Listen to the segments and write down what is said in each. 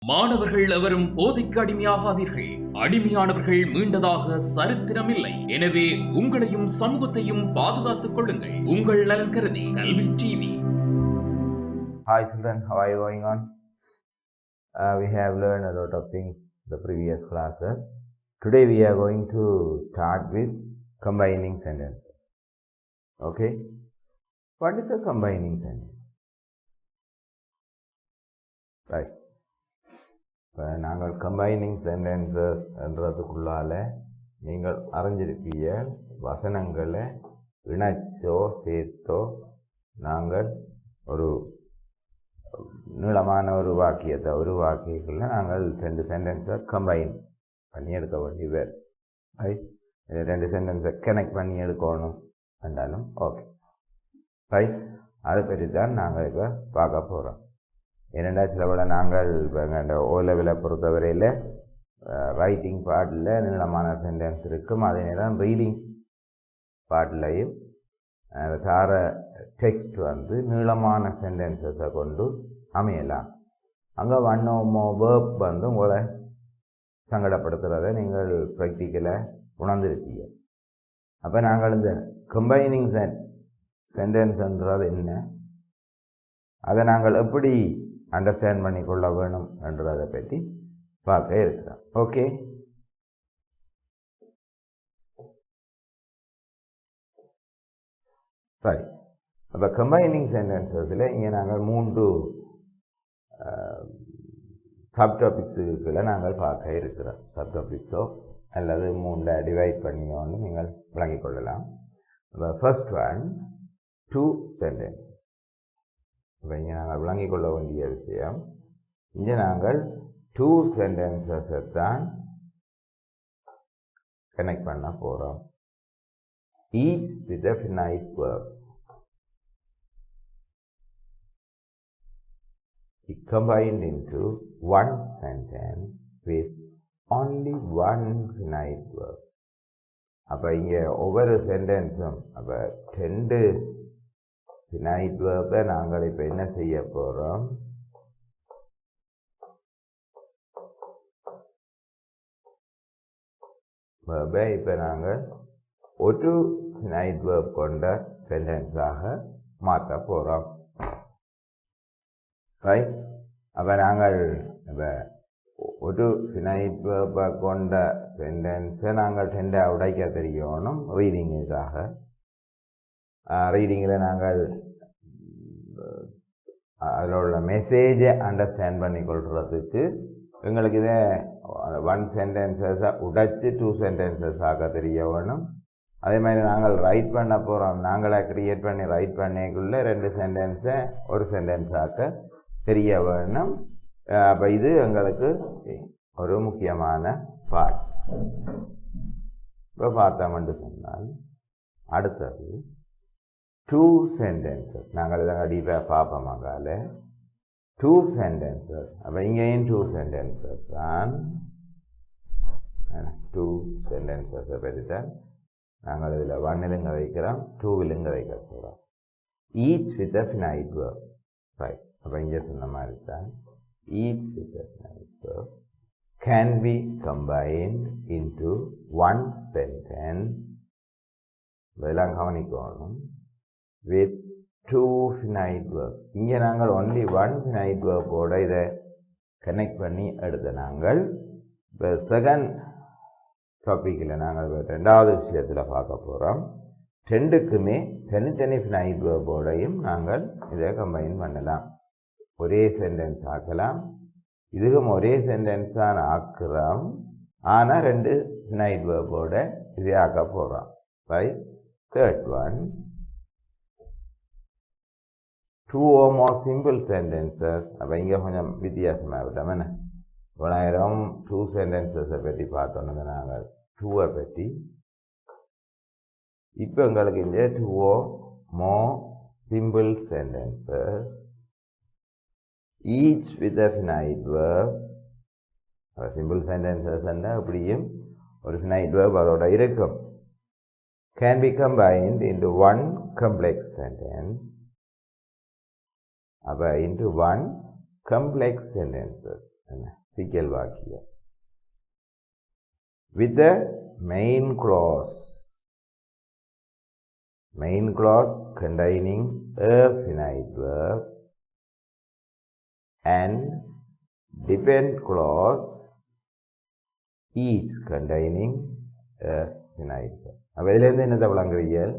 மாணவர்கள் எவரும் போதைக்கு அடிமையாகாதீர்கள். அடிமையானவர்கள் மீண்டதாக சரித்திரமில்லை. எனவே உங்களையும் சமூகத்தையும் பாதுகாத்துக் கொள்ளுங்கள். உங்கள் நலன் கருதி கல்வி TV. Hi children, how are you going on? We have learned a lot of things in the previous classes. Today we are going to start with combining sentences. Okay? What is a combining sentence? Right. இப்போ நாங்கள் combining sentences என்றதுக்குள்ளால நீங்கள் அறிஞ்சிருக்கிய வசனங்களை இணைச்சோ சேர்த்தோ நாங்கள் ஒரு நீளமான ஒரு வாக்கியத்தை வாக்கியத்தில் நாங்கள் 2 சென்டென்ஸை கம்பைன் பண்ணி எடுக்க வேண்டியது. ரைட், 2 சென்டென்ஸை கனெக்ட் பண்ணி எடுக்கணும் என்றாலும் ஓகே. ரைட், அதை பற்றி தான் நாங்கள் இப்போ பார்க்க போகிறோம். ஏனெண்டா சிலவிட நாங்கள் இப்போ எங்கள் ஓ லெவலை பொறுத்தவரையில் ரைட்டிங் பார்ட்டில் நீளமான சென்டென்ஸ் இருக்கும். அதே நேரம் ரீடிங் பார்ட்லையும் சார டெக்ஸ்ட் நீளமான சென்டென்சஸை கொண்டு அமையலாம். அங்கே ஒன்னோமோ வேர்ப் உங்களை சங்கடப்படுத்துகிறத நீங்கள் ப்ராக்டிக்கலாக உணர்ந்திருக்கீங்க. அப்போ நாங்கள் இந்த கம்பைனிங் சென்டென்ஸ்ன்றது என்ன, அதை நாங்கள் எப்படி அண்டர்ஸ்டாண்ட் பண்ணிக்கொள்ள வேணும் என்றதை பற்றி பார்க்க இருக்கிறோம். ஓகே, சரி. அப்போ கம்பைனிங் சென்டென்சஸில் இங்கே நாங்கள் 3 சப்டாபிக்ஸுகளை நாங்கள் பார்க்க இருக்கிறோம். சப்டாபிக்ஸோ அல்லது 3 டிவைட் பண்ணியோன்னு நீங்கள் விளங்கிக் கொள்ளலாம். First one, 2 sentence. இப்போ இங்கே நாங்கள் விளங்கிக் கொள்ள வேண்டிய விஷயம், இங்கே நாங்கள் 2 சென்டென்சஸை தான் கனெக்ட் பண்ண போகிறோம். Each with a finite verb. It combined into one sentence with only one finite verb. அப்போ இங்கே ஒவ்வொரு சென்டென்ஸும் அப்போ 2 finite verb-ஐ நாங்கள் இப்போ என்ன செய்ய போகிறோம், verb-ஐ இப்போ நாங்கள் ஒரு finite verb கொண்ட சென்டென்ஸாக மாற்ற போகிறோம். ரைட், அப்போ நாங்கள் இப்போ ஒரு finite verb-ஐ கொண்ட சென்டென்ஸை நாங்கள் 2 உடைக்க தெரியணும் ரீடிங்குக்காக. ரீடிங்கில் நாங்கள் அதில் உள்ள மெசேஜை அண்டர்ஸ்டாண்ட் பண்ணிக்கொள்கிறதுக்கு எங்களுக்கு இதை 1 சென்டென்சஸை உடைச்சி 2 சென்டென்சஸ் ஆக தெரிய வேணும். அதே மாதிரி நாங்கள் ரைட் பண்ண போகிறோம், நாங்களே க்ரியேட் பண்ணி ரைட் பண்ணிக்குள்ளே 2 சென்டென்ஸை ஒரு சென்டென்ஸாக தெரிய வேணும். அப்போ இது எங்களுக்கு ஒரு முக்கியமான பார்ட். இப்போ பார்த்தோம்னு சொன்னால் அடுத்தது 2 sentences. நாங்கள் இதை டீப்பாக பார்ப்போம். அங்கால 2 sentences. அப்போ இங்கேயும் 2 sentences தான். 2 sentences பற்றி தான் நாங்கள் இதில் 1 வைக்கிறோம், 2 வைக்க போகிறோம். Each with a finite verb. Right, அப்போ இங்கே சொன்ன மாதிரி தான் each with a finite verb can be combined into one sentence. இதெல்லாம் கவனிக்கணும். with 2 finite verbs. இங்கே நாங்கள் only 1 finite verb-ஓட இதை கனெக்ட் பண்ணி எடுத்த நாங்கள் இப்போ செகண்ட் டாப்பிக்கில் நாங்கள் 2வது விஷயத்தில் பார்க்க போகிறோம். 2க்குமே தனித்தனி finite verb-ஓடையும் நாங்கள் இதை கம்பைன் பண்ணலாம். ஒரே சென்டென்ஸ் ஆக்கலாம். இதுக்கும் ஒரே சென்டென்ஸ் தான் ஆக்குறோம், ஆனால் 2 finite verb-ஓட இதை ஆக்க போகிறோம். Right, third one, 2 or more simple sentences. அப்போ இங்கே கொஞ்சம் வித்தியாசமாக விட்டோம். என்ன இவ்வளோ 2 சென்டென்சஸை பற்றி பார்த்தோன்னு நாங்கள் 2-ஐ பற்றி. இப்போ எங்களுக்கு இங்கே 2 or more simple sentences each with a finite verb. Simple sentences அப்படியும் ஒரு finite verb அதோட இருக்கும். Can be combined into one complex sentence. into one complex sentences. சிக்கல் வாக்கியம் with the main clause containing a finite verb and depend clause each containing a finite verb. அப்போ இதிலேருந்து என்னத்தை விளங்குறீர்கள்?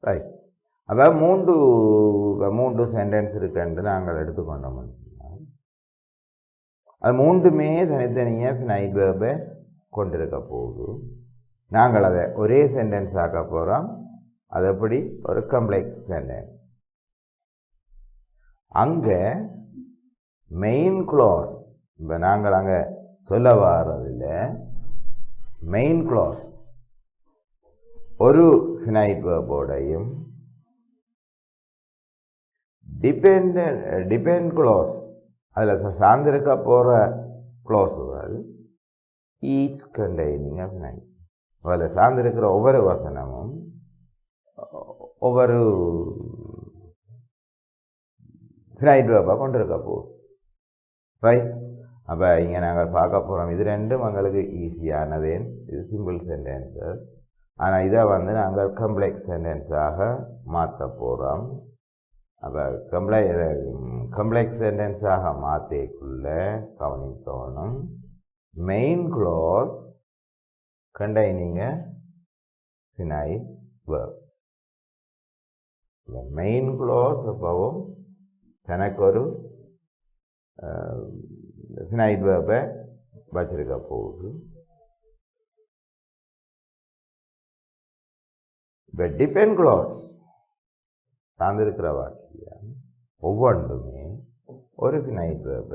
Right. அப்போ மூன்று சென்டென்ஸ் இருக்குன்னு நாங்கள் எடுத்துக்கொண்டோம். அது மூன்றுமே தனித்தனியாக ஃபினைட் வேர்பை கொண்டிருக்க போகுது. நாங்கள் அதை ஒரே சென்டென்ஸ் ஆக்க போகிறோம். அது எப்படி? ஒரு காம்ப்ளெக்ஸ் சென்டென்ஸ். அங்கே மெயின் க்ளாஸ், இப்போ நாங்கள் அங்கே சொல்ல வர்றதில்ல, மெயின் க்ளாஸ் ஒரு ஃபினைட் வேர்போடையும் டிபெண்ட் க்ளாஸ் அதில் சார்ந்திருக்க போகிற க்ளாஸுகள் ஈச் கண்டெய்னிங் ஆஃப் நைட். அதில் சார்ந்திருக்கிற ஒவ்வொரு வசனமும் ஒவ்வொரு ஃபினைட் வேர்பாக கொண்டிருக்க போகுது. ரைட். அப்போ இங்கே நாங்கள் பார்க்க போகிறோம். இது ரெண்டும் எங்களுக்கு ஈஸியானதே. இது சிம்பிள் சென்டென்சஸ். ஆனால் இதை நாங்கள் காம்ப்ளெக்ஸ் சென்டென்ஸாக மாற்ற போகிறோம். அப்போ காம்ப்ளெக்ஸ் சென்டென்ஸாக மாற்றக்குள்ள கவனிக்கணும். Main clause containing a finite verb. The main clause அப்பவும் தனக்கு ஒரு finite verb வச்சிருக்க போகுது. இப்போ depend clause சார்ந்திருக்கிற வாக்கியம் ஒவ்வொன்றுமே ஒரு finite verb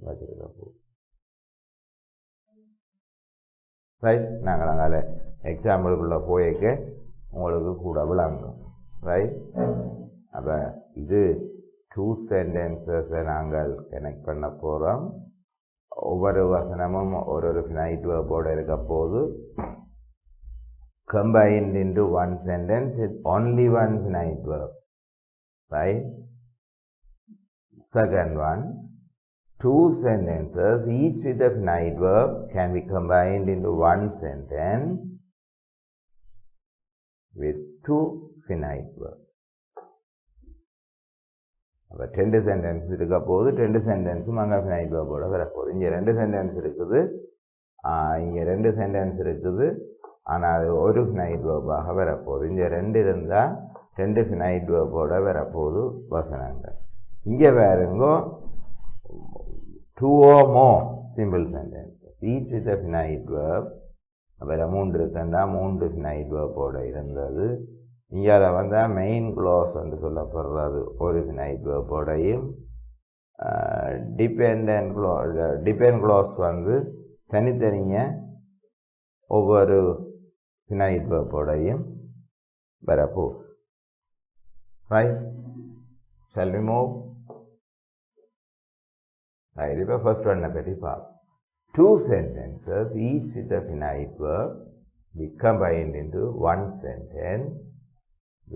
வச்சிருக்க போகுது. ரைட். நாங்கள் அங்கே எக்ஸாம்பிளுக்குள்ளே போயிருக்க உங்களுக்கு கூட விளங்கும். ரைட். அப்போ இது 2 சென்டென்சஸை நாங்கள் கனெக்ட் பண்ண போகிறோம். ஒவ்வொரு வசனமும் ஒரு ஃபினைட் வேர்போடு இருக்க போது combined into one sentence with only one finite verb. Right. Second one, 2 sentences each with a finite verb can be combined into one sentence with 2 finite verbs. அப்போ 2 சென்டென்ஸ் இருக்க போது 2 சென்டென்ஸும் அங்கே ஃபினைட் வேர்போடு வரப்போகுது. இங்கே 2 சென்டென்ஸ் இருக்குது, இங்கே 2 சென்டென்ஸ் இருக்குது, ஆனால் அது ஒரு ஃபினைட் வேர்பாக வரப்போகுது. இங்கே 2 இருந்தால் 2 ஃபினைட் வேர்போடு வரப்போகுது வசனங்கள். இங்கே வேறுங்கோ 2 or more simple sentences each with a finite verb. அப்போ 3 இருக்குன்னா 3 finite வேர்போடு இருந்தது. இங்கே அதை மெயின் க்ளாஸ் என்று சொல்லப்படுறது ஒரு ஃபினைட் வேர்போடையும் டிபெண்ட் க்ளாஸ் தனித்தனியாக ஒவ்வொரு ஃபினைட் வேர்போடையும் வரப்போகுது. Right. Shall we move? Right. இப்போ ஃபர்ஸ்ட் ஒன்னை பற்றி பார்ப்போம். 2 sentences each with a finite verb be combined into one sentence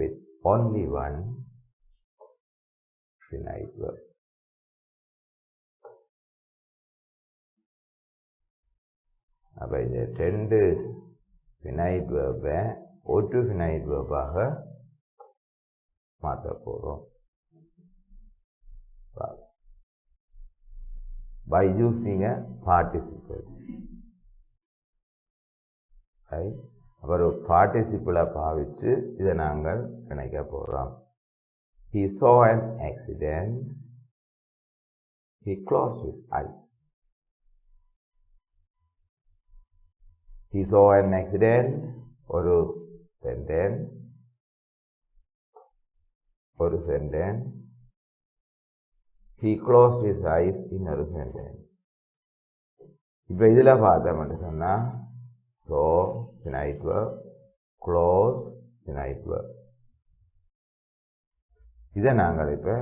with only one finite verb. அப்போ இந்த 2 finite verb ஒரு finite verb-ஆக மாற்ற போகிறோம். By using a participle. Right. ஒரு பார்ட்டிசிபிளை பாவிச்சு இதை நாங்கள் இணைக்க போகிறோம். He saw an accident. He closed his eyes. He saw an accident. ஒரு sentence. He closed his eyes in a sentence. இப்போ இதில் பார்த்தோம்னு சொன்னால் so finite verb, close finite verb. இதை நாங்கள் இப்போ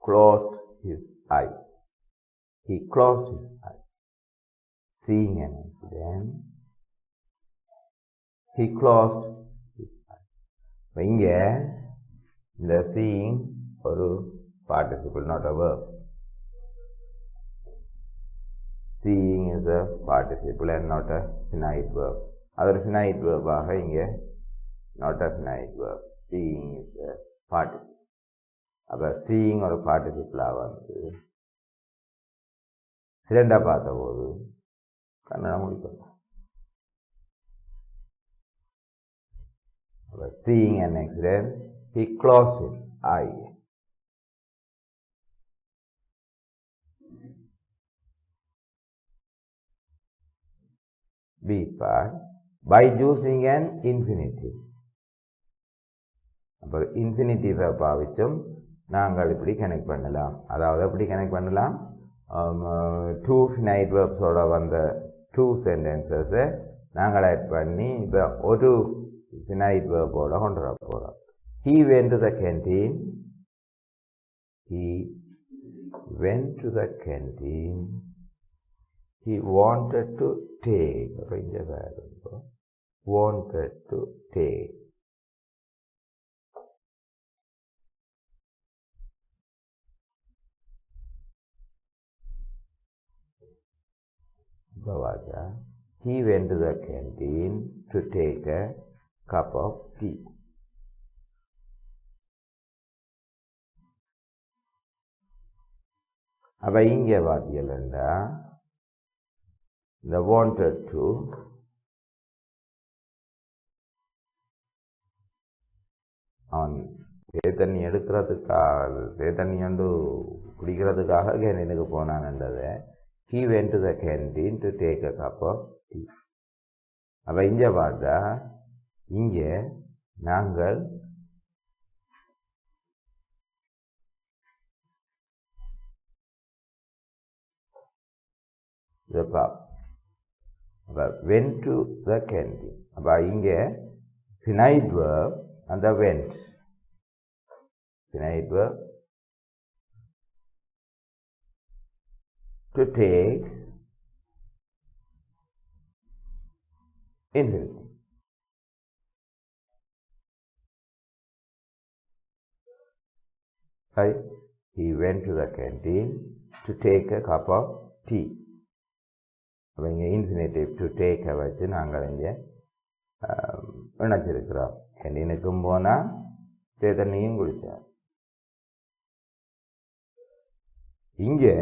closed his eyes. he closed his eyes. Seeing an accident, he closed his eyes. இப்போ இங்கே இந்த seeing ஒரு participle, not a verb. Seeing is a participle and not a finite verb. அது ஒரு finite verb ஆக இங்கே not a finite verb. Seeing is a participle. அப்போ seeing ஒரு participle வந்து சிலிண்டா பார்த்த போது கண்ணை முடிக்கணும். Seeing an accident, he closed his eye. B part, by using an infinitive. அப்போ இன்ஃபினிட்டிவை பாவிச்சும் நாங்கள் இப்படி கனெக்ட் பண்ணலாம். அதாவது எப்படி கனெக்ட் பண்ணலாம்? டூ ஃபினைட் வேர்ப்ஸோட வந்த டூ சென்டென்சஸை நாங்கள் ஆட் பண்ணி இப்போ ஒரு finite verb ஓட கொண்டு வர போகிறோம். He went to the canteen. He went to the canteen. He wanted to take. அப்போ இங்கே பாருங்க, wanted to take. இப்போ வாங்க, he went to the canteen to take a cup of tea. அப்ப இங்கே பார்த்தீங்கன்னா இந்த wanted to அவன் தண்ணி எடுக்கிறதுக்காக தண்ணி வந்து குடிக்கிறதுக்காக கேண்டீனுக்கு போனான்ன்றதை he went to the canteen to take a cup of tea. அப்ப இங்கே பார்த்தா இங்கே நாங்கள் went to the canteen. அப்ப இங்கே finite verb and the went. Finite verb to take infinitive. Right? He went to the canteen to take a cup of tea. அப்போ இங்கே infinitive to டேக்கை வச்சு நாங்கள் இங்கே இணைச்சிருக்கிறோம். கேண்டீனுக்கும் போனால் தண்ணியும் குடித்தேன். இங்கே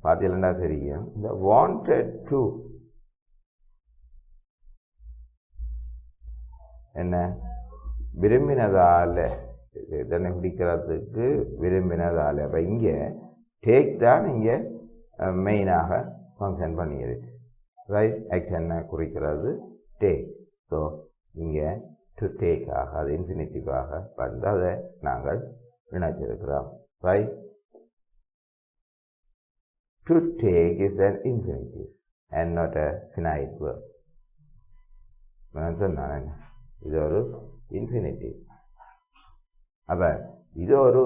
பார்த்தீங்கன்னா தெரியும், இந்த wanted to என்ன விரும்பினதால தன்னை குடிக்கிறதுக்கு விரும்பினதால. அப்போ இங்கே டேக் தான் இங்கே மெயினாக ஃபங்க்ஷன் பண்ணியிருக்கு. ரைட்? ஆக்ஷனை குறிக்கிறது டேக். ஸோ இங்கே டு டேக் ஆக அது இன்ஃபினிட்டிவாக வந்து அதை நாங்கள் இணைச்சிருக்கிறோம். Right? To take is an infinitive and not a finite verb. சொன்னான் இது ஒரு இன்ஃபினிட்டிவ். அப்போ இது ஒரு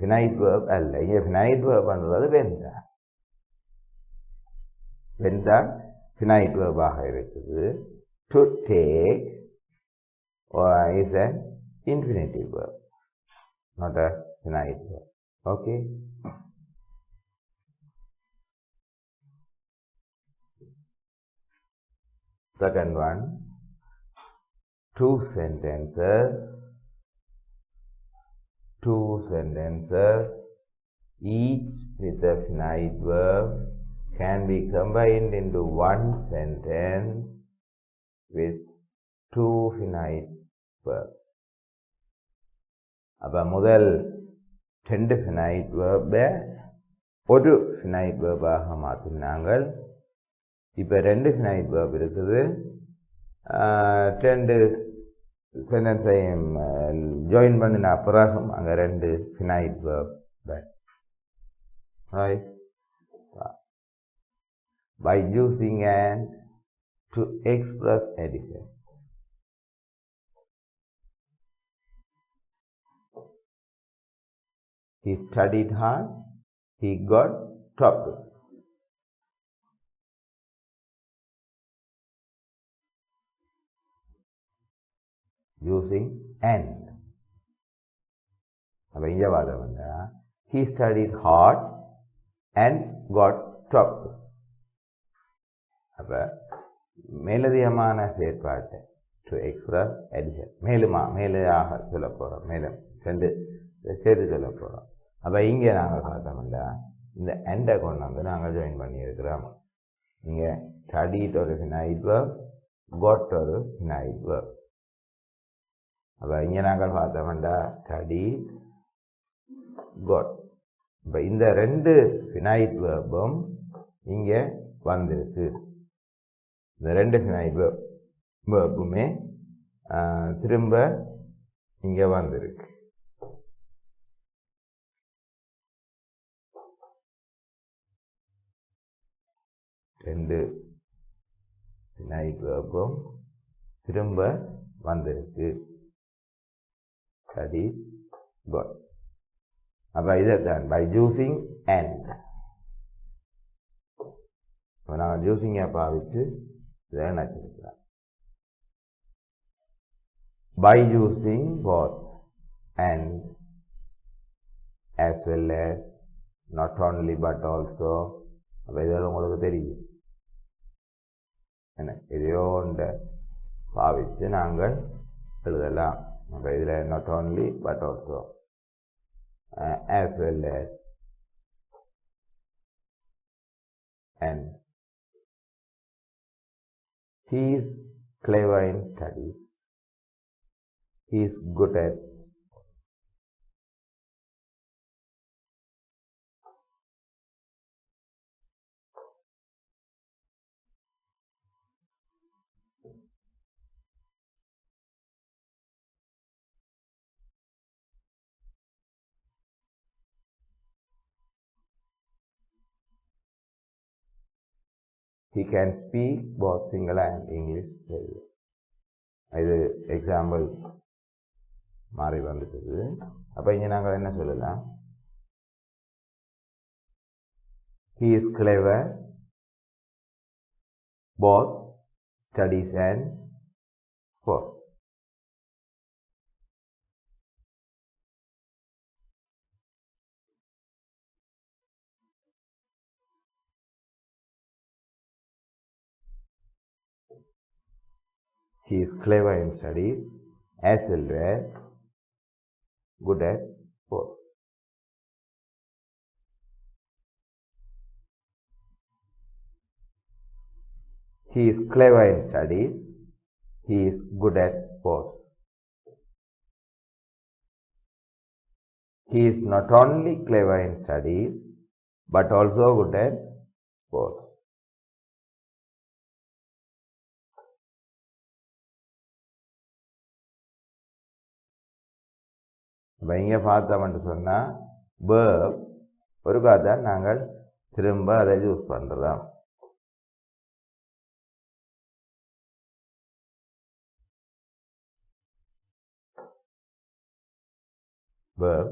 finite verb அல்ல. இங்கே finite verb பண்ணுறது வெந்தா. வெந்தா finite verb ஆக இருக்குது. To take is an infinitive verb, not a finite verb. Okay? Second one, two sentences, each with a finite verb can be combined into one sentence with two finite verbs. அப்போ முதல் ரெண்டு finite verb ஒரு finite verb ஆக மாற்றினாங்கள். இப்போ ரெண்டு finite verb இருக்குது. ரெண்டு சென்டென்ஸையும் join பண்ணின பிறகும் அங்கே ரெண்டு finite verb. Right? By using and to express addition. He studied hard. He got top. using and. அப்போ இங்கே வாதம் வந்தா he studied hard and got top. அப்போ மேலதிகமான செயற்பாட்டை to express addition மேலையாக சொல்ல போகிறோம், மேலும் ரெண்டு சேர்த்து சொல்ல போகிறோம். அப்போ இங்கே நாங்கள் பார்த்தோம்னா இந்த எண்டை கொண்டு வந்து நாங்கள் ஜாயின் பண்ணியிருக்கிறோம். இங்கே ஸ்டடிட் ஒரு finite verb, got ஒரு finite verb. அப்போ இங்கே நாங்கள் பார்த்தோம்னா ஸ்டடி got. இப்போ இந்த ரெண்டு finite verbம் இங்கே வந்திருக்கு. இந்த ரெண்டு finite verbுமே திரும்ப இங்கே வந்திருக்கு. ரெண்டு finite verbும் திரும்ப வந்திருக்கு. Study got. அப்போ இதைத்தான் பை ஜூசிங் அண்ட். இப்போ நாங்கள் ஜூசிங்கை பாவித்து இதை நினச்சிருக்கிறோம். By using both and as well as not only but also. அப்போ இதெல்லாம் உங்களுக்கு தெரியும் என்ன, எதையோ ஒன்றை பாவித்து நாங்கள் எழுதலாம். அப்போ இதில் not only but also as well as and. He is clever in studies. He is good at he can speak both Sinhala and English very well. இது எக்ஸாம்பிள் மாறி வந்துட்டுது. அப்போ இங்கே நாங்கள் என்ன சொல்லலாம், he is clever both studies and sports. He is clever in studies as well as good at sports. He is clever in studies. He is good at sports. He is not only clever in studies but also good at sports. இப்போ இங்கே பார்த்தோம்னு சொன்னால் verb ஒருக்கா தான் நாங்கள் திரும்ப அதை use பண்ணுறோம். verb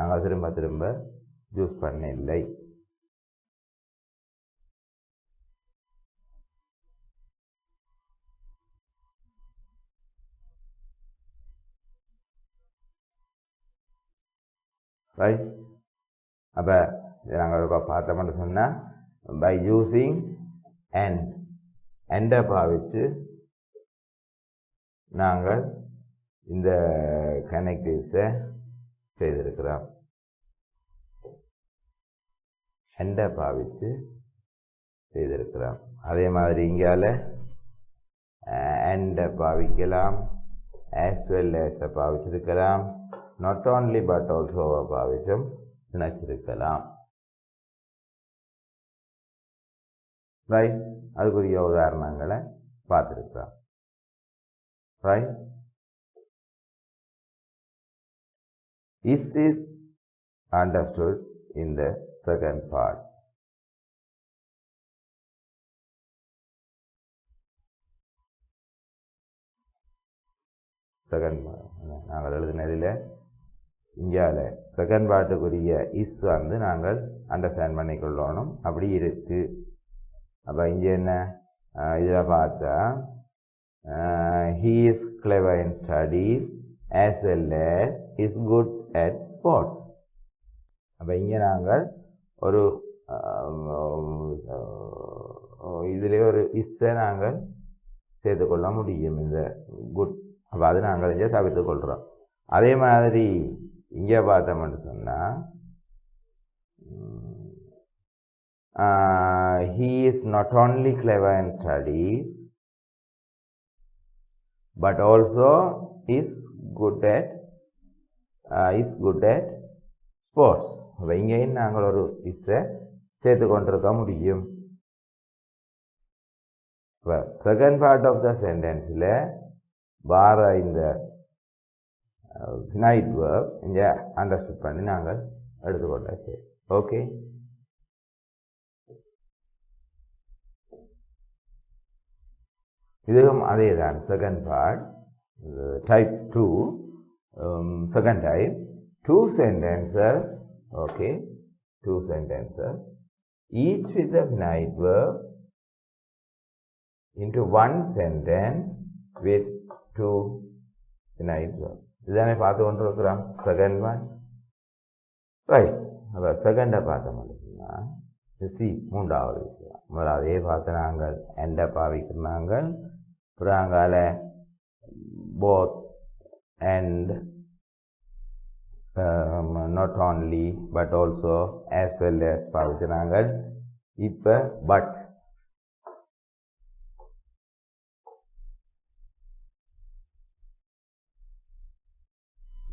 நாங்கள் திரும்ப திரும்ப யூஸ் பண்ண இல்லை. ரைட். அப்போ நாங்கள் பார்த்தோம்னு சொன்னால் பை யூஸிங் அண்டை பாவித்து நாங்கள் இந்த கனெக்டிவ்ஸை செய்திருக்கிறோம். அண்டை பாவித்து செய்திருக்கிறோம். அதே மாதிரி இங்கால அண்டை பாவிக்கலாம், as well as பாவிச்சிருக்கலாம், not only but also பாவிச்சும் நினைச்சிருக்கலாம். ரைட். அதுக்குரிய உதாரணங்களை பார்த்துருக்கலாம். Right. This is understood in the second part. நாங்கள் எழுதினதில் இந்தியாவில் செகண்ட் பார்ட்டுக்குரிய இஸ் வந்து நாங்கள் அண்டர்ஸ்டாண்ட் பண்ணிக்கொள்ளணும். அப்படி இருக்குது. அப்போ இங்கே என்ன இதில் பார்த்தா he is clever in studies as well as is good at sports. அப்போ இங்கே நாங்கள் ஒரு இதிலே ஒரு இஸ்ஸை நாங்கள் சேர்த்துக்கொள்ள முடியும் இந்த குட். அப்போ அது நாங்கள் இங்கே தவிர்த்து கொள்கிறோம். அதே மாதிரி இங்கே பார்த்தோம்னு சொன்னால் he is not only clever in studies but also is good at sports. அப்போ இங்கேயும் நாங்கள் ஒரு இஸ்ஸை சேர்த்து கொண்டிருக்க முடியும். இப்போ செகண்ட் பார்ட் ஆஃப் த சென்டென்ஸில் வார இந்த finite verb இங்கே அண்டர்ஸ்டாண்ட் பண்ணி நாங்கள் எடுத்துக்கொண்டாச்சு. ஓகே, இதுவும் அதே தான். Second part type 2, second type 2 sentences. Okay, 2 sentences each with a finite verb into one sentence with 2 finite verbs. இதுதானே பார்த்து கொண்டு இருக்கிறோம் செகண்ட் ஒன். ரைட், அப்போ செகண்டை பார்த்தோம் அப்படின்னா சி மூன்றாவது விஷயம். முதலாவதே பார்த்து நாங்கள் எண்டை பாவிக்கிறாங்கள். அப்புறம் அங்கால both and not only but also as well as பாவிக்கிறாங்கள். இப்போ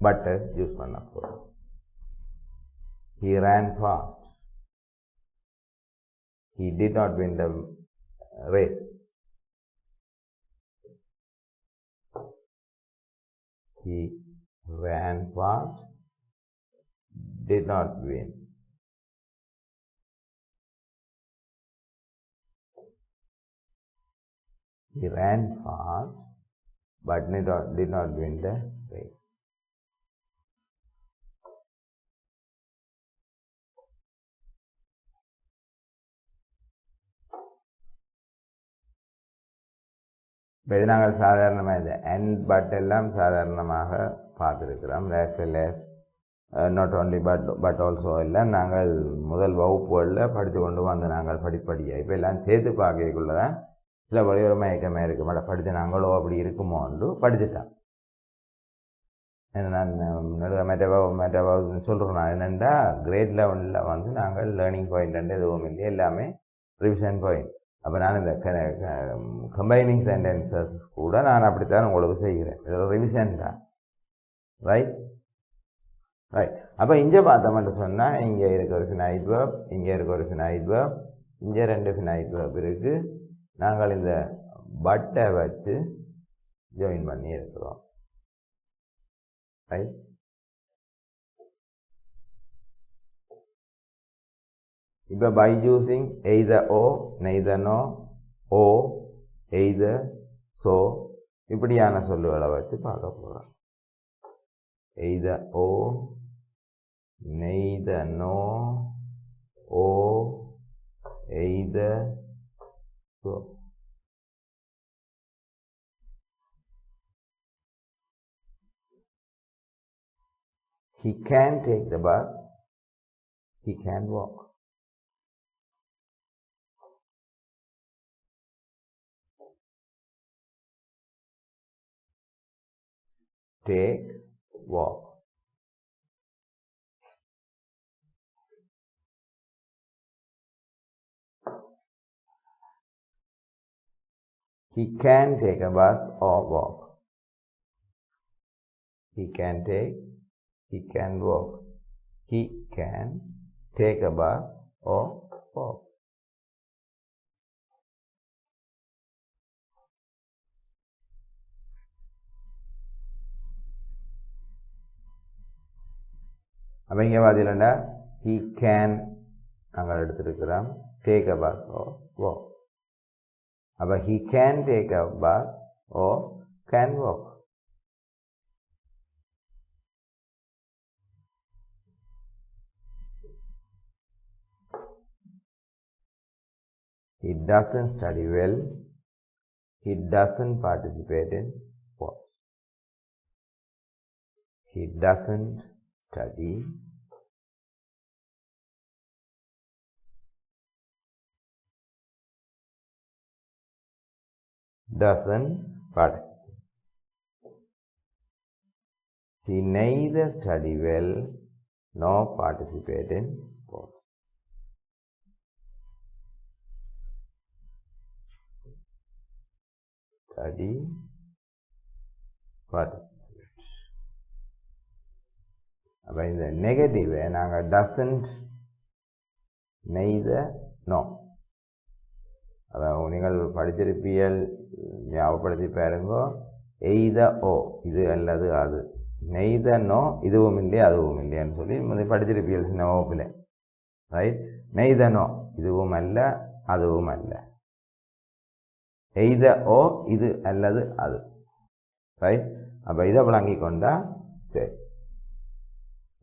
பட் யூஸ் பண்ண போகிறோம். he ran fast. he did not win the race. he ran fast, did not win. He ran fast but did not win the race. இது நாங்கள் சாதாரணமாக இந்த and but எல்லாம் சாதாரணமாக பார்த்துருக்கிறோம். as well as not only but also எல்லாம் நாங்கள் முதல் வகுப்புகளில் படித்து கொண்டு வந்து நாங்கள் படிப்படியாக இப்போ எல்லாம் சேர்த்து பார்க்கக்குள்ள தான் சில வழி ஒரு மயக்கமாக இருக்க மாட்டேன். படித்து நாங்களோ அப்படி இருக்குமோன்னு படிச்சுட்டான். நான் மெட்டபாவுன்னு சொல்கிறேன். நான் என்னென்னா கிரேட் லெவலில் வந்து நாங்கள் லேர்னிங் பாயிண்ட் எதுவும் இல்லை, எல்லாமே ரிவிஷன் பாயிண்ட். அப்போ நான் இந்த கம்பைனிங் சென்டென்சஸ் கூட நான் அப்படித்தான் உங்களுக்கு செய்கிறேன். இது ரிவிஷன் தான். ரைட். அப்போ இங்கே பார்த்தோம்னு சொன்னால் இங்கே இருக்க ஒரு finite verb, இங்கே இருக்க ஒரு finite verb, இங்கே 2 finite verb இருக்குது. நாங்கள் இந்த பட்டை வச்சு ஜாயின் பண்ணி இருக்கிறோம். ரைட். இப்போ by using either or, neither nor, or, either, so இப்படியான சொல்லுகளை வச்சு பார்க்க போகிறோம். either or, neither nor, or, either, so. He can take the bus, he can walk. Take, walk. He can take a bus or walk. He can take, he can walk. He can take a bus or walk. அப்போ இங்கே பார்த்தீங்கன்னா he can நாங்கள் எடுத்துருக்கிறோம், take a bus or walk. அப்போ he can take a bus or can walk. He doesn't study well, He doesn't participate in sports. He doesn't study. Doesn't participate. He neither study well nor participate in sports. Study, participate. அப்போ இந்த நெகட்டிவை நாங்கள் doesn't நெய்த no அதான் நீங்கள் படிச்சிருப்பியல் ஞாபகப்படுத்தி பாருங்கோ எய்த ஓ இது அல்லது அது நெய்த நோ இதுவும் இல்லையா அதுவும் இல்லையான்னு சொல்லி முதல் படிச்சிருப்பியல் சின்ன வகுப்பில் ரைட் நெய்த நோ இதுவும் அல்ல அதுவும் அல்ல எய்த ஓ இது அல்லது அது ரைட் அப்போ இதை விளங்கி கொண்டா சரி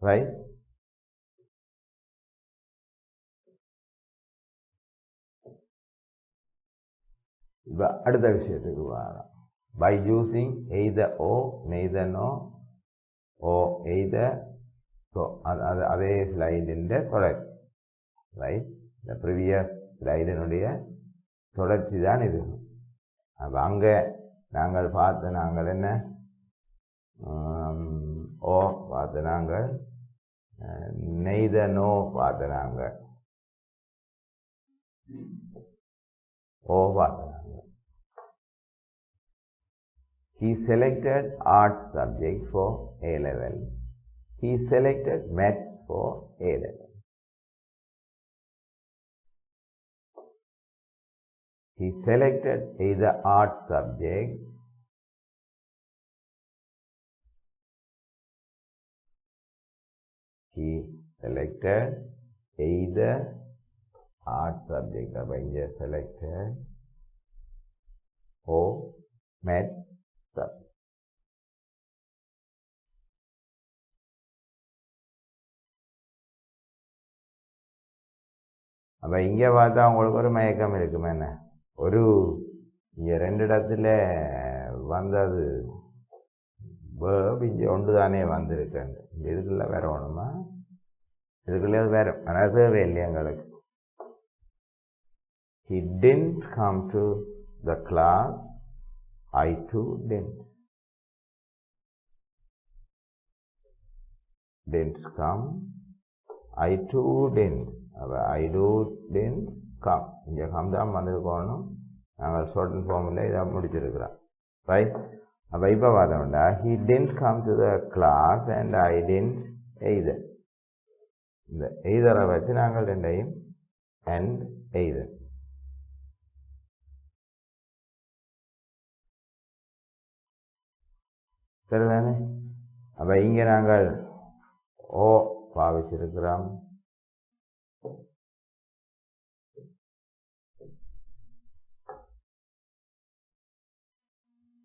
ரைட் இப்போ அடுத்த விஷயத்துக்கு வரோம் பை யூஸிங் எய்த ஓ நெய்த நோ ஓ எய்த ஸோ அது அதே ஸ்லைடின் தொடர் ரைட் இந்த ப்ரீவியஸ் ஸ்லைடினுடைய தொடர்ச்சி தான் இது அப்போ அங்கே நாங்கள் பார்த்து நாங்கள் என்ன ஓ பார்த்து நாங்கள் நெய்த நோ பார்த்து நாங்கள் ஓ பார்த்து நாங்கள் He selected arts subject for A-level. He selected maths for A-level. He selected either arts subject he selected either arts subject selected or maths subject. அப்போ இங்கே பார்த்தா உங்களுக்கு ஒரு மயக்கம் இருக்குமே என்ன ஒரு இங்கே ரெண்டு இடத்துல வந்தது இங்கே ஒன்று தானே வந்திருக்கேன் இங்கே இதுக்குள்ள வேற ஒன்றுமா இதுக்குள்ளே அது வேற ஆனால் தேவை இல்லையா எங்களுக்கு He didn't come to the class. I too didn't. Didn't come. I too didn't. I do didn't come. இங்கே கம் தான் வந்திருக்கணும் நாங்கள் ஷார்டன் ஃபார்மில் இதை முடிச்சிருக்கிறோம் ரைட் அப்போ இப்போ பார்த்தோம்னா he didn't come to the class and I didn't either. இந்த எய்தரை வச்சு நாங்கள் ரெண்டையும் and either சரிதானே அப்போ இங்கே நாங்கள் ஓ பாவிச்சிருக்கிறோம்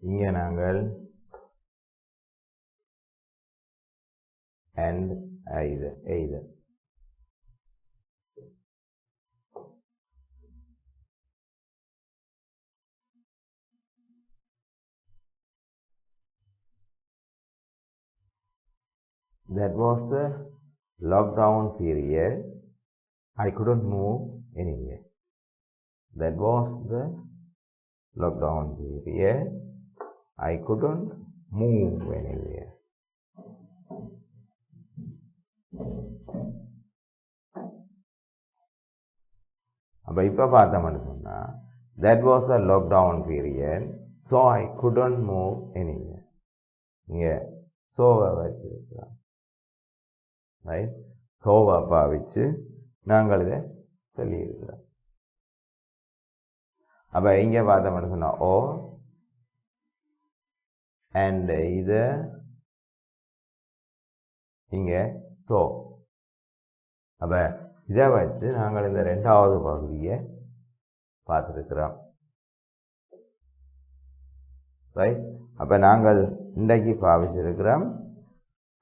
இங்கே நாங்கள் and either that was the lockdown period. I couldn't move anywhere. That was the lockdown period. I couldn't move anywhere. அப்போ இப்போ பார்த்தோம்னு சொன்னால் that was the lockdown period, so I couldn't move anywhere. இங்கே சோவை வச்சிருக்கிறோம் ரைட் சோவை பாவிச்சு நாங்கள் இதை சொல்லியிருக்கிறோம் அப்போ இங்கே பார்த்தோம்னு சொன்னால் ஓ and இது இங்கே சோ அப்போ இதை வச்சு நாங்கள் இந்த ரெண்டாவது பகுதியை பார்த்துருக்கிறோம் ரைட் அப்போ நாங்கள் இன்றைக்கு பாவிச்சிருக்கிறோம்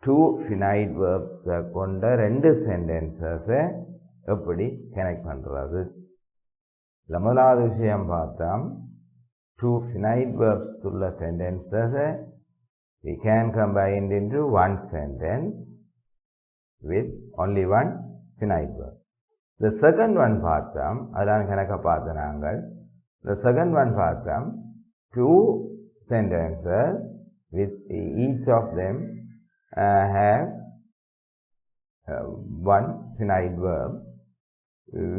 டூ ஃபினைட் வேர்ப்ஸை கொண்ட ரெண்டு சென்டென்சஸை எப்படி கனெக்ட் பண்ணுறது இல்லை முதலாவது விஷயம் பார்த்தோம் two finite verbs உள்ள sentences we can combine it into one sentence with only one finite verb. The second one பார்த்தோம், அதான் கணக்க பார்த்த நாங்கள். The second one பார்த்தோம், two sentences with each of them have one finite verb.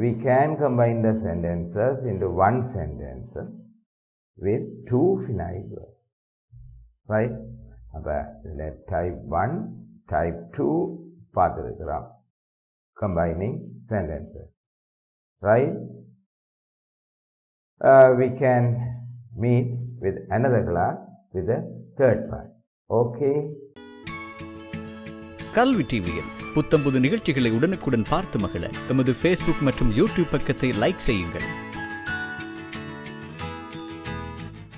We can combine the sentences into one sentence with two finite verbs. Right? அப்போ இதில் type 1, type 2 பார்த்துருக்கிறோம். Combining sentences. Right? We can meet with another class with the third part. Okay? கல்வி டிவியில் புத்தம்புது நிகழ்ச்சிகளை உடனுக்குடன் பார்த்து மகிழ எமது ஃபேஸ்புக் மற்றும் யூடியூப் பக்கத்தை லைக் செய்யுங்கள்.